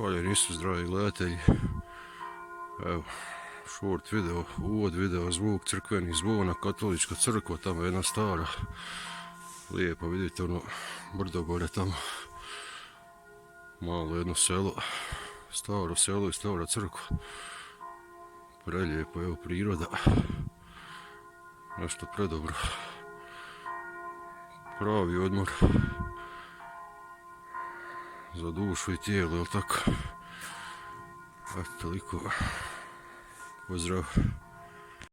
Zahvaljujem isto, zdravi gledatelji. Evo, short video, uvod video, zvuk crkvenih zvona, katolička crkva, tamo jedna stara, lijepo, vidite ono brdo gore tamo, malo jedno selo, staro selo i stara crkva, prelijepo, evo priroda, nešto predobro, pravi odmor za dušu i tijelo, jel tako? Eto, toliko, pozdrav.